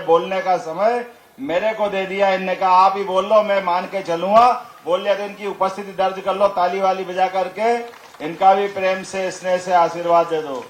बोलने का समय मेरे को दे दिया। इनने कहा आप ही बोल लो, मैं मान के चलूंगा। बोल लिया तो इनकी उपस्थिति दर्ज कर लो, ताली वाली बजा करके इनका भी प्रेम से स्नेह से आशीर्वाद दे दो।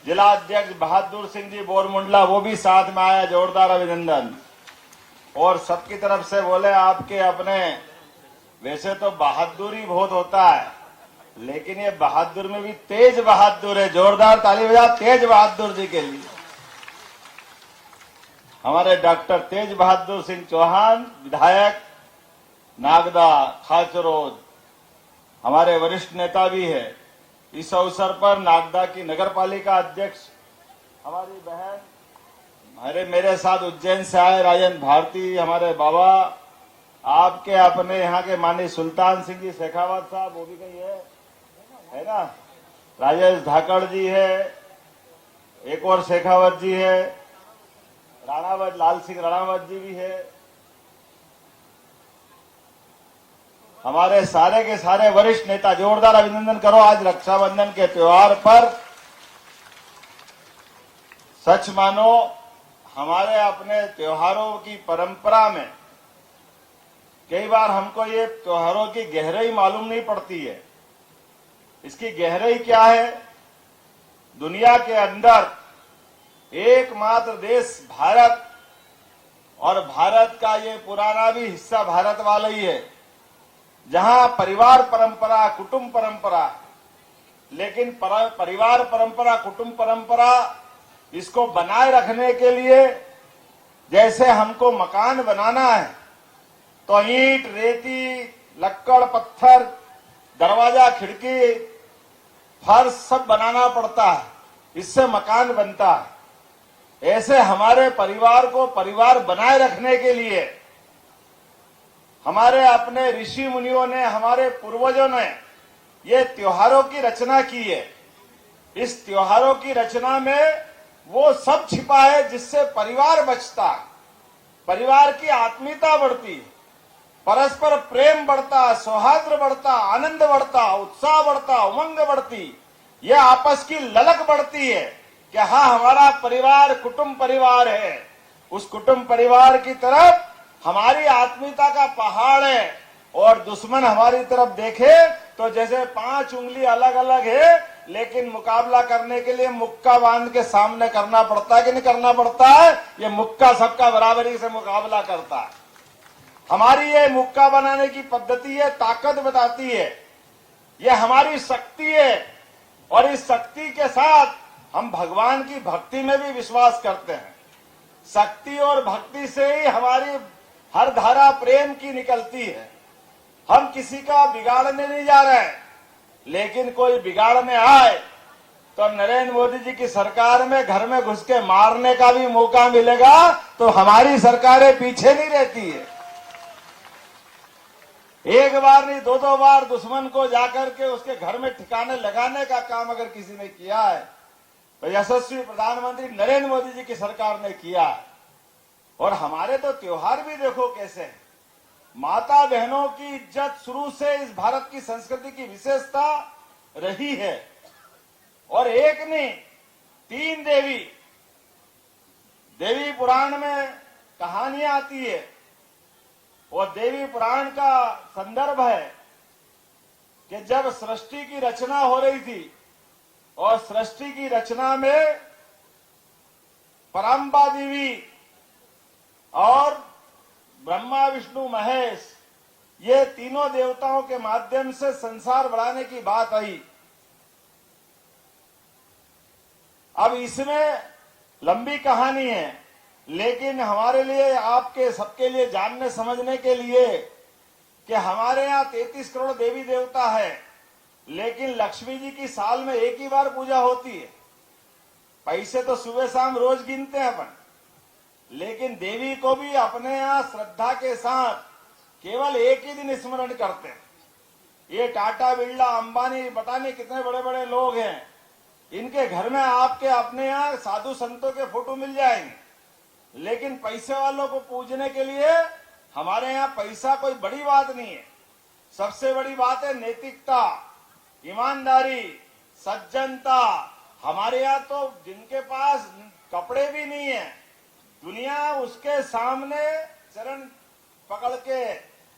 जिला अध्यक्ष बहादुर सिंह जी बोरमुंडला, वो भी साथ में आया, जोरदार अभिनंदन। और सबकी तरफ से बोले आपके अपने, वैसे तो बहादुरी बहुत होता है, लेकिन ये बहादुर में भी तेज बहादुर है। जोरदार ताली बजा तेज बहादुर जी के लिए। हमारे डॉक्टर तेज बहादुर सिंह चौहान, विधायक नागदा खाचरोद, हमारे वरिष्ठ नेता भी है। इस अवसर पर नागदा की नगर पालिका अध्यक्ष हमारी बहन, मेरे साथ उज्जैन से आए राजन भारती, हमारे बाबा, आपके अपने यहाँ के माननीय सुल्तान सिंह जी शेखावत साहब, वो भी कहीं है ना, राजेश धाकड़ जी है, एक और शेखावत जी है, राणावत लाल सिंह राणावत जी भी है। हमारे सारे के सारे वरिष्ठ नेता, जोरदार अभिनंदन करो। आज रक्षाबंधन के त्योहार पर सच मानो हमारे अपने त्योहारों की परंपरा में कई बार हमको ये त्योहारों की गहराई मालूम नहीं पड़ती है। इसकी गहराई क्या है? दुनिया के अंदर एकमात्र देश भारत, और भारत का ये पुराना भी हिस्सा भारत वाला ही है, जहां परिवार परंपरा, कुटुंब परंपरा, लेकिन परिवार परंपरा, कुटुंब परंपरा, इसको बनाए रखने के लिए जैसे हमको मकान बनाना है तो ईंट, रेती, लक्कड़, पत्थर, दरवाजा, खिड़की, फर्श सब बनाना पड़ता है, इससे मकान बनता है। ऐसे हमारे परिवार को परिवार बनाए रखने के लिए हमारे अपने ऋषि मुनियों ने, हमारे पूर्वजों ने ये त्योहारों की रचना की है। इस त्योहारों की रचना में वो सब छिपा है जिससे परिवार बचता, परिवार की आत्मीयता बढ़ती, परस्पर प्रेम बढ़ता, सौहार्द बढ़ता, आनंद बढ़ता, उत्साह बढ़ता, उमंग बढ़ती, ये आपस की ललक बढ़ती है कि हाँ हमारा परिवार कुटुंब परिवार है। उस कुटुंब परिवार की तरफ हमारी आत्मीयता का पहाड़ है, और दुश्मन हमारी तरफ देखे तो जैसे 5 उंगली अलग अलग है, लेकिन मुकाबला करने के लिए मुक्का बांध के सामने करना पड़ता है कि नहीं करना पड़ता है? ये मुक्का सबका बराबरी से मुकाबला करता है। हमारी ये मुक्का बनाने की पद्धति है, ताकत बताती है, ये हमारी शक्ति है, और इस शक्ति के साथ हम भगवान की भक्ति में भी विश्वास करते हैं। शक्ति और भक्ति से ही हमारी हर धारा प्रेम की निकलती है। हम किसी का बिगाड़ने नहीं जा रहे हैं, लेकिन कोई बिगाड़ने आए तो नरेंद्र मोदी जी की सरकार में घर में घुस के मारने का भी मौका मिलेगा, तो हमारी सरकारें पीछे नहीं रहती है। एक बार नहीं, 2-2 बार दुश्मन को जाकर के उसके घर में ठिकाने लगाने का काम अगर किसी ने किया है तो यशस्वी प्रधानमंत्री नरेंद्र मोदी जी की सरकार ने किया है। और हमारे तो त्योहार भी देखो कैसे हैं। माता बहनों की इज्जत शुरू से इस भारत की संस्कृति की विशेषता रही है, और एक नहीं 3 देवी, देवी पुराण में कहानियां आती है, और देवी पुराण का संदर्भ है कि जब सृष्टि की रचना हो रही थी, और सृष्टि की रचना में परम्बा देवी और ब्रह्मा विष्णु महेश, ये तीनों देवताओं के माध्यम से संसार बढ़ाने की बात आई। अब इसमें लंबी कहानी है, लेकिन हमारे लिए, आपके सबके लिए जानने समझने के लिए कि हमारे यहाँ 33 करोड़ देवी देवता है, लेकिन लक्ष्मी जी की साल में एक ही बार पूजा होती है। पैसे तो सुबह शाम रोज गिनते हैं अपन, लेकिन देवी को भी अपने यहाँ श्रद्धा के साथ केवल एक ही दिन स्मरण करते हैं। ये टाटा, बिरला, अंबानी, पता नहीं कितने बड़े बड़े लोग हैं, इनके घर में आपके अपने यहाँ साधु संतों के फोटो मिल जाएंगे, लेकिन पैसे वालों को पूजने के लिए हमारे यहाँ पैसा कोई बड़ी बात नहीं है। सबसे बड़ी बात है नैतिकता, ईमानदारी, सज्जनता। हमारे यहाँ तो जिनके पास कपड़े भी नहीं है, दुनिया उसके सामने चरण पकड़ के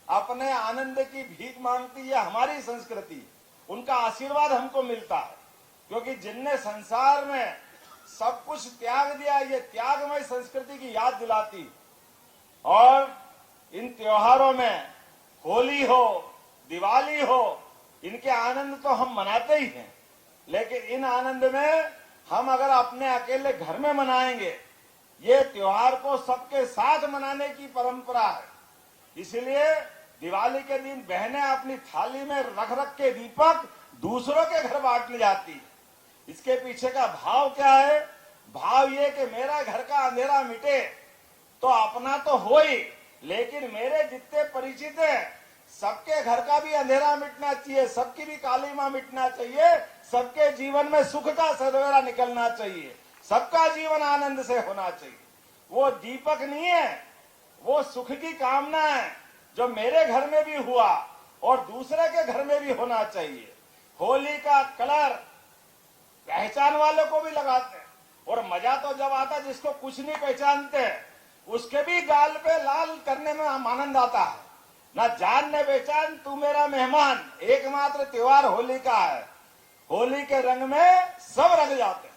अपने आनंद की भीख मांगती है। हमारी संस्कृति, उनका आशीर्वाद हमको मिलता है, क्योंकि जिनने संसार में सब कुछ त्याग दिया, ये त्यागमय संस्कृति की याद दिलाती। और इन त्योहारों में होली हो, दिवाली हो, इनके आनंद तो हम मनाते ही हैं, लेकिन इन आनंद में हम अगर अपने अकेले घर में मनाएंगे, ये त्योहार को सबके साथ मनाने की परंपरा है। इसलिए दिवाली के दिन बहनें अपनी थाली में रख रख के दीपक दूसरों के घर बांटने जाती। इसके पीछे का भाव क्या है? भाव ये कि मेरा घर का अंधेरा मिटे तो अपना तो हो ही, लेकिन मेरे जितने परिचित हैं सबके घर का भी अंधेरा मिटना चाहिए, सबकी भी काली मां मिटना चाहिए, सबके जीवन में सुख का सवेरा निकलना चाहिए, सबका जीवन आनंद से होना चाहिए। वो दीपक नहीं है, वो सुख की कामना है जो मेरे घर में भी हुआ और दूसरे के घर में भी होना चाहिए। होली का कलर पहचान वालों को भी लगाते हैं, और मजा तो जब आता जिसको कुछ नहीं पहचानते उसके भी गाल पे लाल करने में आनंद आता है। ना जान ने पहचान, तू मेरा मेहमान, एकमात्र त्योहार होली का है। होली के रंग में सब रंग जाते हैं।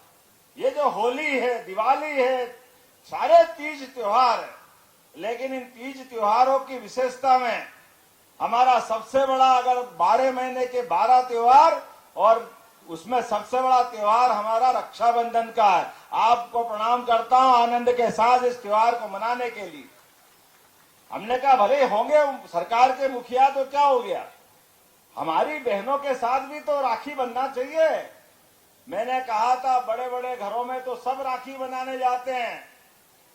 ये जो होली है, दिवाली है, सारे तीज त्योहार है, लेकिन इन तीज त्योहारों की विशेषता में हमारा सबसे बड़ा, अगर 12 महीने के 12 त्योहार, और उसमें सबसे बड़ा त्योहार हमारा रक्षाबंधन का है। आपको प्रणाम करता हूं आनंद के साथ इस त्योहार को मनाने के लिए। हमने कहा भले होंगे सरकार के मुखिया तो क्या हो गया, हमारी बहनों के साथ भी तो राखी बंधना चाहिए। मैंने कहा था बड़े बड़े घरों में तो सब राखी बनाने जाते हैं।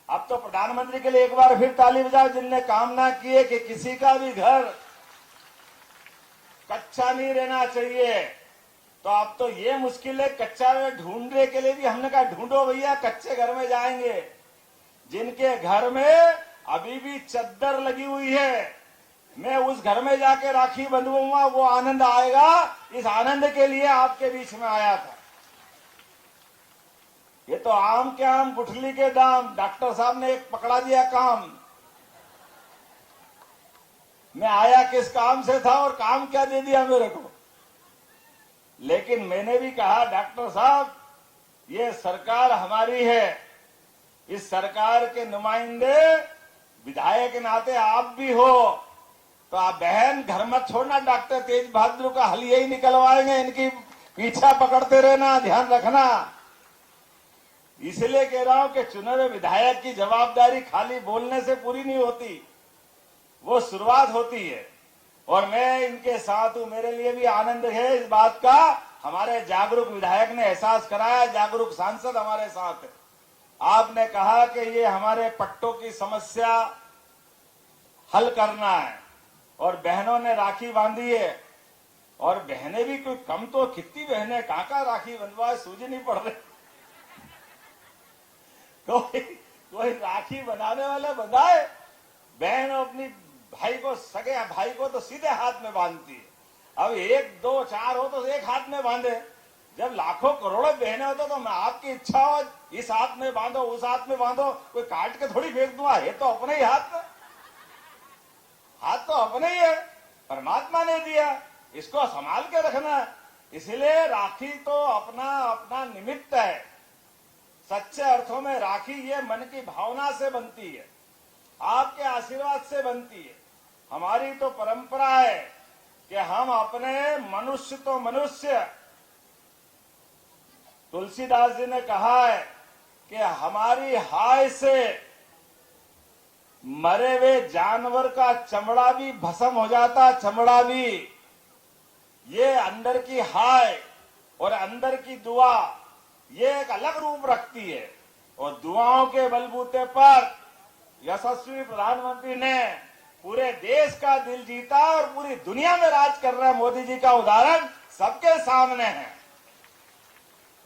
अब तो प्रधानमंत्री के लिए एक बार फिर ताली बजाओ जिनने कामना की है कि किसी का भी घर कच्चा नहीं रहना चाहिए। तो अब तो ये मुश्किल है, कच्चा ढूंढने के लिए भी हमने कहा ढूंढो भैया, कच्चे घर में जाएंगे। जिनके घर में अभी भी चद्दर लगी हुई है, मैं उस घर में जाके राखी बंधवाऊंगा, वो आनंद आएगा। इस आनंद के लिए आपके बीच में आया था। ये तो आम के आम गुठली के दाम, डॉक्टर साहब ने एक पकड़ा दिया काम। मैं आया किस काम से था और काम क्या दे दिया मेरे को। लेकिन मैंने भी कहा डॉक्टर साहब ये सरकार हमारी है, इस सरकार के नुमाइंदे विधायक के नाते आप भी हो, तो आप बहन घर मत छोड़ना, डॉक्टर तेज बहादुर का हल यही निकलवाएंगे, इनकी पीछा पकड़ते रहना, ध्यान रखना। इसलिए कह रहा हूं कि चुने हुए विधायक की जवाबदारी खाली बोलने से पूरी नहीं होती, वो शुरुआत होती है। और मैं इनके साथ हूं, मेरे लिए भी आनंद है इस बात का। हमारे जागरूक विधायक ने एहसास कराया, जागरूक सांसद हमारे साथ है। आपने कहा कि ये हमारे पट्टों की समस्या हल करना है, और बहनों ने राखी बांधी है। और बहनें भी कोई कम तो, कितनी बहनें काका राखी बंधवाए, सूझी नहीं पड़ रही। कोई राखी बनाने वाले बंधाए, बहन अपनी भाई को, सगे भाई को तो सीधे हाथ में बांधती है। अब 1, 2, 4 हो तो एक हाथ में बांधे। जब लाखों करोड़ों बहनें होते तो मैं आपकी इच्छा हो इस हाथ में बांधो, उस हाथ में बांधो, कोई काट के थोड़ी फेंक दूंगा। ये तो अपने ही हाथ तो अपने ही है, परमात्मा ने दिया, इसको संभाल के रखना है। इसलिए राखी तो अपना अपना निमित्त है। सच्चे अर्थों में राखी ये मन की भावना से बनती है, आपके आशीर्वाद से बनती है। हमारी तो परंपरा है कि हम अपने मनुष्य तो मनुष्य, तुलसीदास जी ने कहा है कि हमारी हाय से मरे हुए जानवर का चमड़ा भी भस्म हो जाता, चमड़ा भी। ये अंदर की हाय और अंदर की दुआ ये एक अलग रूप रखती है। और दुआओं के बलबूते पर यशस्वी प्रधानमंत्री ने पूरे देश का दिल जीता और पूरी दुनिया में राज कर रहे मोदी जी का उदाहरण सबके सामने है।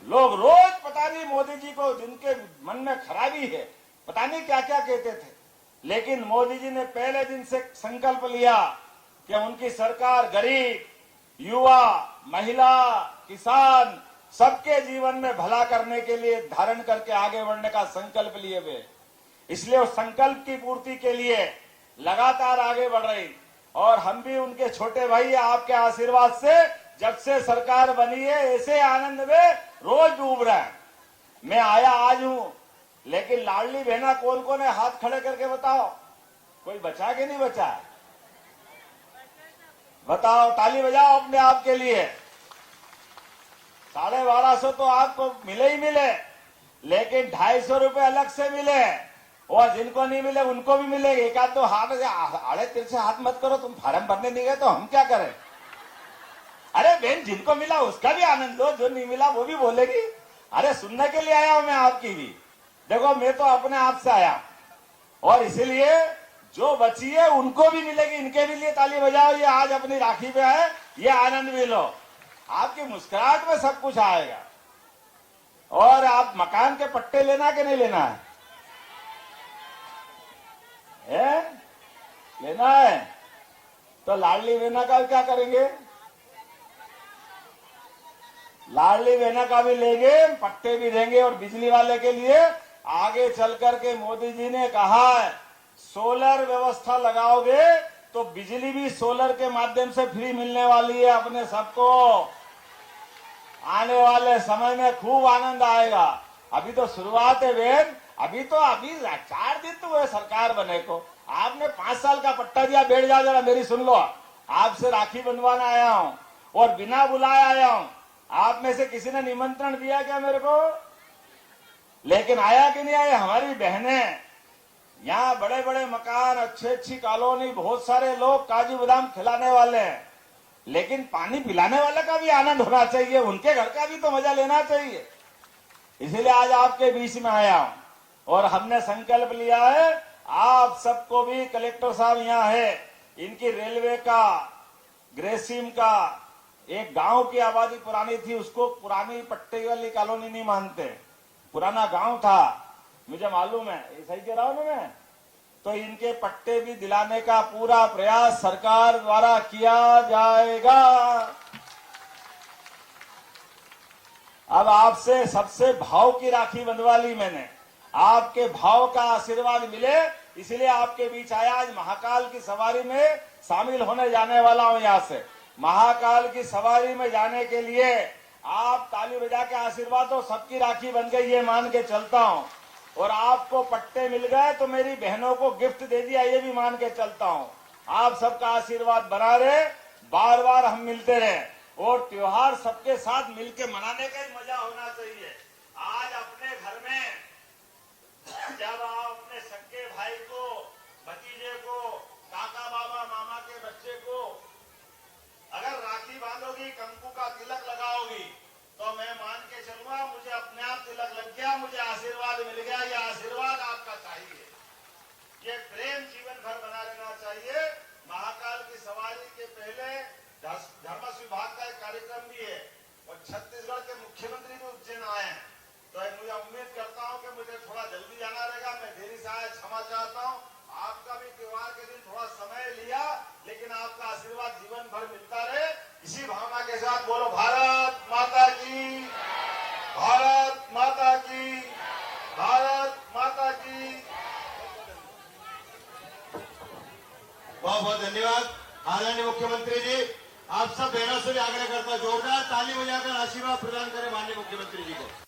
लोग रोज पता नहीं मोदी जी को, जिनके मन में खराबी है, पता नहीं क्या क्या कहते थे, लेकिन मोदी जी ने पहले दिन से संकल्प लिया कि उनकी सरकार गरीब, युवा, महिला, किसान सबके जीवन में भला करने के लिए धारण करके आगे बढ़ने का संकल्प लिए हुए। इसलिए उस संकल्प की पूर्ति के लिए लगातार आगे बढ़ रही, और हम भी उनके छोटे भाई आपके आशीर्वाद से जब से सरकार बनी है ऐसे आनंद में रोज डूब रहा है। मैं आया आज हूं, लेकिन लाडली बहना कौन कौन है, हाथ खड़े करके बताओ, कोई बचा के नहीं बचा? बताओ, ताली बजाओ अपने आप के लिए। 1250 तो आपको मिले ही मिले, लेकिन 250 रुपए अलग से मिले, और जिनको नहीं मिले उनको भी मिलेंगे। एक आध तो हाथ आड़े तिरछे हाथ मत करो, तुम फार्म भरने नहीं गए तो हम क्या करें? अरे बहन, जिनको मिला उसका भी आनंद लो, जो नहीं मिला वो भी बोलेगी। अरे सुनने के लिए आया हूं मैं आपकी भी। देखो, मैं तो अपने आप से आया, और इसीलिए जो बची है उनको भी मिलेगी। इनके भी लिए ताली बजाओ, ये आज अपनी राखी पे है, ये आनंद भी लो। आपकी मुस्कुराहट में सब कुछ आएगा। और आप मकान के पट्टे लेना कि नहीं लेना है? लेना है तो लाडली बहना का क्या करेंगे? लाडली बहना का भी लेंगे, पट्टे भी देंगे। और बिजली वाले के लिए आगे चल करके मोदी जी ने कहा है, सोलर व्यवस्था लगाओगे तो बिजली भी सोलर के माध्यम से फ्री मिलने वाली है अपने सबको। आने वाले समय में खूब आनंद आएगा। अभी तो शुरुआत है बहन, अभी 4 दिन तो हुए सरकार बने को। आपने 5 साल का पट्टा दिया। बैठ जाओ जरा, मेरी सुन लो। आपसे राखी बंधवाना आया हूं, और बिना बुलाए आया हूं। आप में से किसी ने निमंत्रण दिया क्या मेरे को? लेकिन आया कि नहीं आया? हमारी बहनें यहाँ बड़े बड़े मकान, अच्छी कॉलोनी, बहुत सारे लोग काजू बादाम खिलाने वाले हैं, लेकिन पानी पिलाने वाले का भी आनंद होना चाहिए, उनके घर का भी तो मजा लेना चाहिए। इसीलिए आज आपके बीच में आया हूं, और हमने संकल्प लिया है आप सबको भी। कलेक्टर साहब यहाँ है, इनकी रेलवे का, ग्रेसिम का, एक गांव की आबादी पुरानी थी, उसको पुरानी पट्टे वाली कॉलोनी नहीं मानते, पुराना गांव था, मुझे मालूम है। सही कह रहा हूं ना मैं? तो इनके पट्टे भी दिलाने का पूरा प्रयास सरकार द्वारा किया जाएगा। अब आपसे सबसे भाव की राखी बंधवा ली मैंने, आपके भाव का आशीर्वाद मिले, इसलिए आपके बीच आया। आज महाकाल की सवारी में शामिल होने जाने वाला हूं। यहां से महाकाल की सवारी में जाने के लिए आप ताली बजा के आशीर्वाद हो, सबकी राखी बन गई ये मान के चलता हूं। और आपको पट्टे मिल गए तो मेरी बहनों को गिफ्ट दे दिया, ये भी मान के चलता हूं। आप सबका आशीर्वाद बना रहे, बार बार हम मिलते रहे, और त्योहार सबके साथ मिलके मनाने का ही मजा होना चाहिए। आज अपने घर में जब आप अपने सक्के भाई को, भतीजे को, काका बाबा मामा के बच्चे को अगर राखी बांधोगी, कंकु का तिलक लगाओगी, तो मैं मान के चलूंगा मुझे अपने आप तिलक लग गया, मुझे आशीर्वाद मिल गया। ये आशीर्वाद आपका चाहिए, ये प्रेम जीवन भर बना रहना चाहिए। महाकाल की सवारी के पहले धर्म विभाग का एक कार्यक्रम भी है, और छत्तीसगढ़ के मुख्यमंत्री भी उज्जैन आए हैं। तो मुझे उम्मीद करता हूं कि मुझे थोड़ा जल्दी जाना रहेगा, मैं देरी से आया, क्षमा चाहता हूं। आपका भी त्योहार के दिन थोड़ा समय लिया, लेकिन आपका आशीर्वाद जीवन भर मिलता रहे। इसी भावना के साथ बोलो भारत माता की, भारत माता की, भारत माता की। बहुत बहुत धन्यवाद आदरणीय मुख्यमंत्री जी। आप सब बहनों से भी आग्रह करता, जोरदार ताली बजाकर आशीर्वाद प्रदान करें माननीय मुख्यमंत्री जी को।